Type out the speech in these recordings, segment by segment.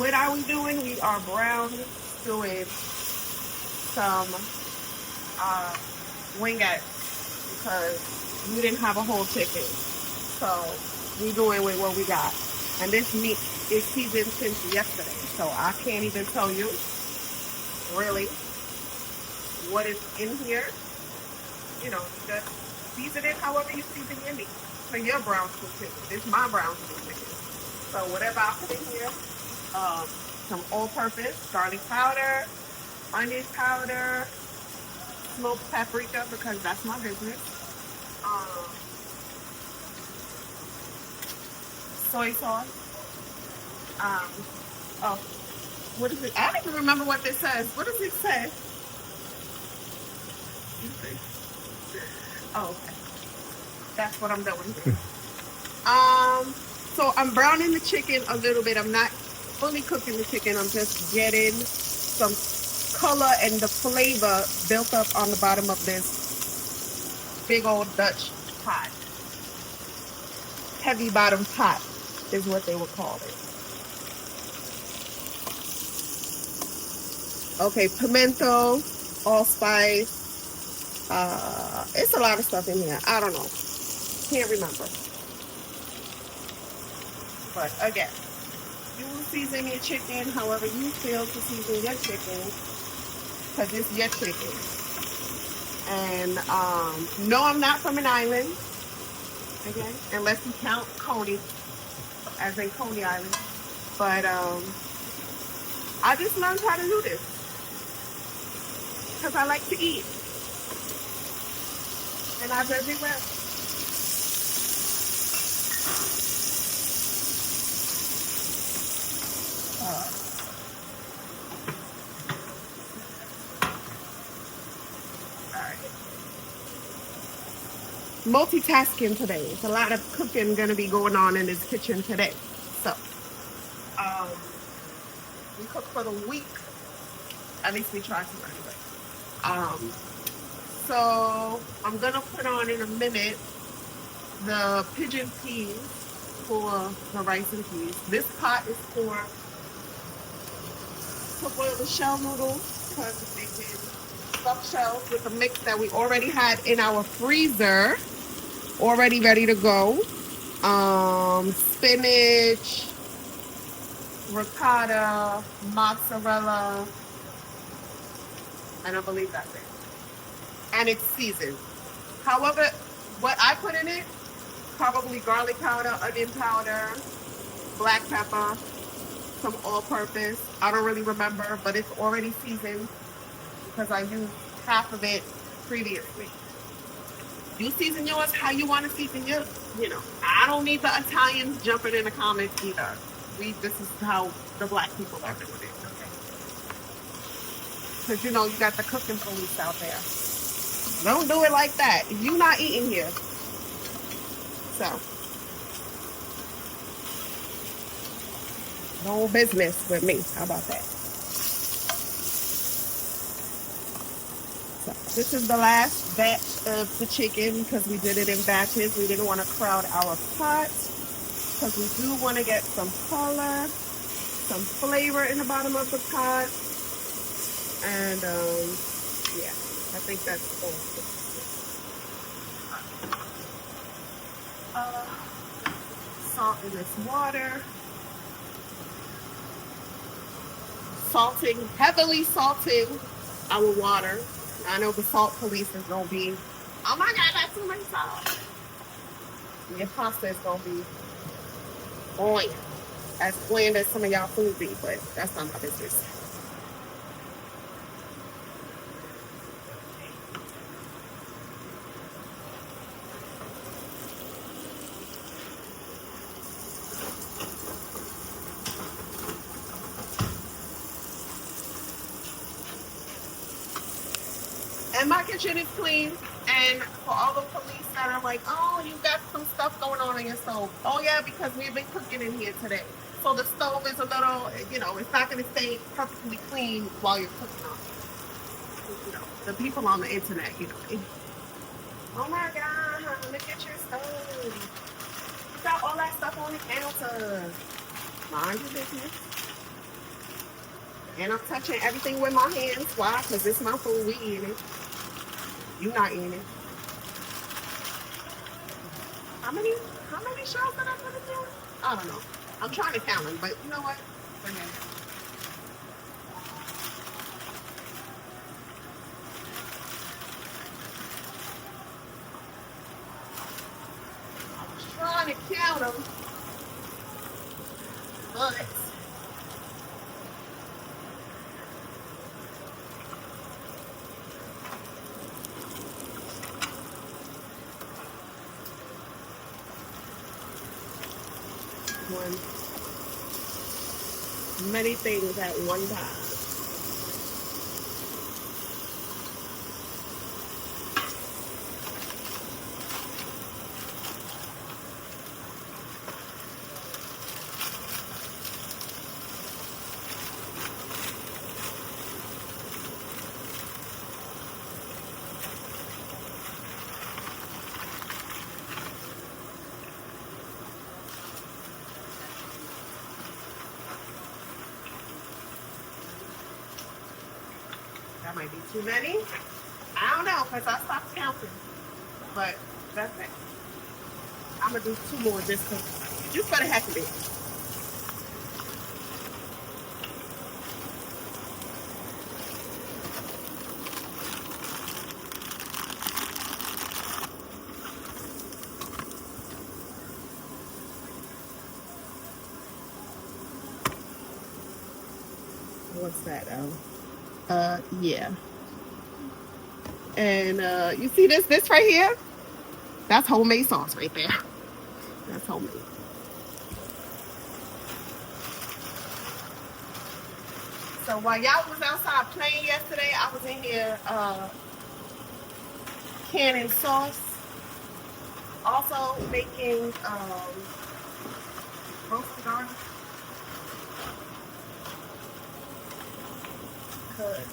what are we doing? We are brown doing some wingettes because we didn't have a whole chicken. So we doing with what we got. And this meat is seasoned since yesterday. So I can't even tell you really what is in here. You know, just season it however you season your meat for your brown stew chicken. This is my brown stew chicken. So whatever I put in here, some all-purpose garlic powder, onion powder, smoked paprika because that's my business. Soy sauce. Oh, what is it? I don't even remember what this says. What does it say? Oh, okay. That's what I'm doing here. So I'm browning the chicken a little bit. I'm not fully cooking the chicken. I'm just getting some color and the flavor built up on the bottom of this big old Dutch pot. Heavy bottom pot is what they would call it. Okay, pimento, allspice. It's a lot of stuff in here. I don't know. Can't remember. But again, you will season your chicken however you feel to season your chicken because it's your chicken. And no, I'm not from an island. Okay, unless you count Coney, as in Coney Island. But I just learned how to do this because I like to eat. And I very well. Multitasking today. It's a lot of cooking gonna be going on in this kitchen today. So we cook for the week. At least we try to anyway. So I'm gonna put on in a minute the pigeon peas for the rice and peas. This pot is for to boil the shell noodles because they did stuffed shells with a mix that we already had in our freezer, already ready to go. Spinach, ricotta, mozzarella, and I believe that's it. And it's seasoned. However, what I put in it, probably garlic powder, onion powder, black pepper, some all-purpose. I don't really remember, but it's already seasoned because I used half of it previously. You season yours how you want to season yours. You know, I don't need the Italians jumping in the comments either. This is how the black people are doing it. Okay? Because you know you got the cooking police out there. Don't do it like that. You're not eating here. So, no business with me. How about that? So, this is the last batch of the chicken because we did it in batches. We didn't want to crowd our pot because we do want to get some color, some flavor in the bottom of the pot. And, yeah. I think that's all. Salt in this water. Heavily salting our water. I know the salt police is going to be, oh my God, that's too much salt. Your pasta is going to be bland. As bland as some of y'all food be, but that's not my business. And my kitchen is clean. And for all the police that are like, oh, you got some stuff going on in your stove. Oh, yeah, because we've been cooking in here today. So the stove is a little, you know, it's not going to stay perfectly clean while you're cooking on it. You know, the people on the internet, you know, oh my God, look at your stove. You got all that stuff on the counter. Mind your business. And I'm touching everything with my hands. Why? Because it's my food. We eating it. You not eating it. How many how many shells did I put in there? I don't know. I'm trying to count them, but you know what? Forget it. I was trying to count them, but one many things at one time. That might be too many. I don't know because I stopped counting. But that's it. I'm gonna do two more just for the heck of it. What's that? Yeah. And you see this right here? That's homemade sauce right there. That's homemade. So while y'all was outside playing yesterday, I was in here canning sauce. Also making roasted garlic. Because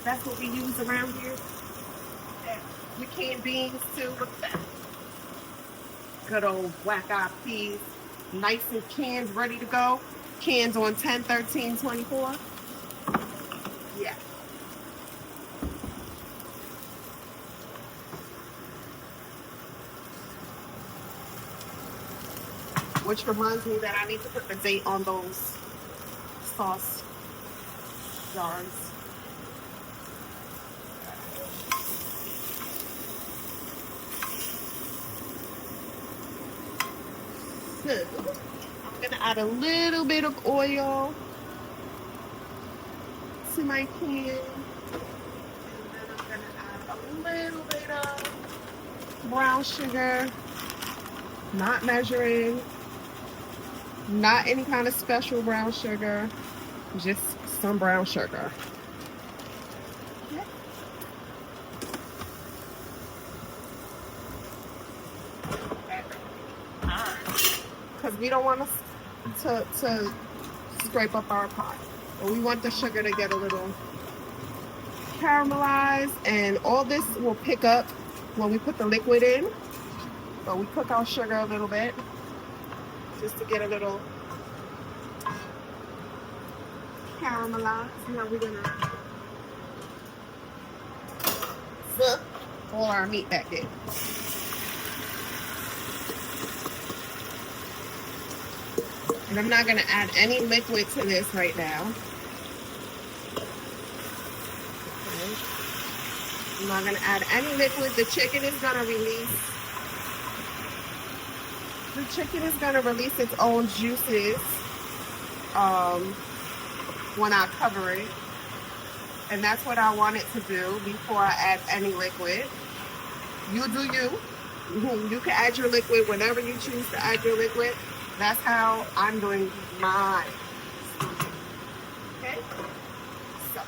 that's what we use around here. We can beans too. Look at that. Good old black eyed peas. Nice and cans ready to go. Cans on 10, 13, 24. Yeah. Which reminds me that I need to put the date on those sauce jars. Good. I'm gonna add a little bit of oil to my can. And then I'm gonna add a little bit of brown sugar. Not measuring. Not any kind of special brown sugar. Just some brown sugar. Okay. Because we don't want to scrape up our pot. But we want the sugar to get a little caramelized, and all this will pick up when we put the liquid in. But we cook our sugar a little bit just to get a little caramelized. Now we're gonna put all our meat back in. And I'm not gonna add any liquid to this right now. Okay. I'm not gonna add any liquid. The chicken is gonna release. The chicken is gonna release its own juices when I cover it. And that's what I want it to do before I add any liquid. You do you. You can add your liquid whenever you choose to add your liquid. That's how I'm doing mine. Okay? So,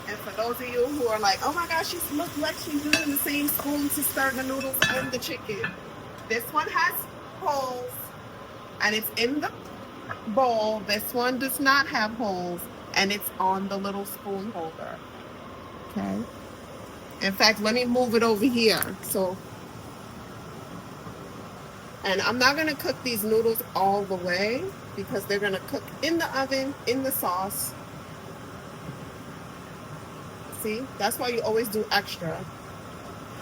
and for those of you who are like, oh my gosh, she looks like she's using the same spoon to stir the noodles and the chicken. This one has holes and it's in the bowl. This one does not have holes and it's on the little spoon holder. Okay? In fact, let me move it over here. So, and I'm not going to cook these noodles all the way because they're going to cook in the oven, in the sauce. See, that's why you always do extra,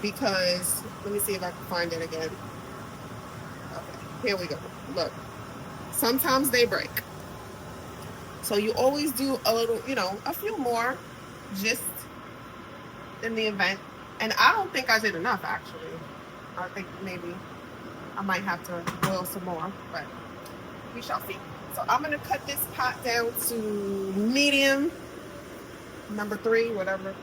because let me see if I can find it again. Okay, here we go. Look, sometimes they break. So you always do a little, you know, a few more just in the event. And I don't think I did enough, actually. I think maybe I might have to boil some more, but we shall see. So I'm going to cut this pot down to medium, number 3, whatever.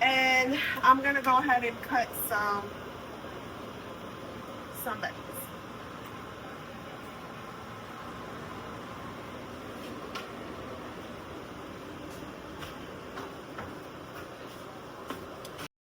And I'm going to go ahead and cut some veggies.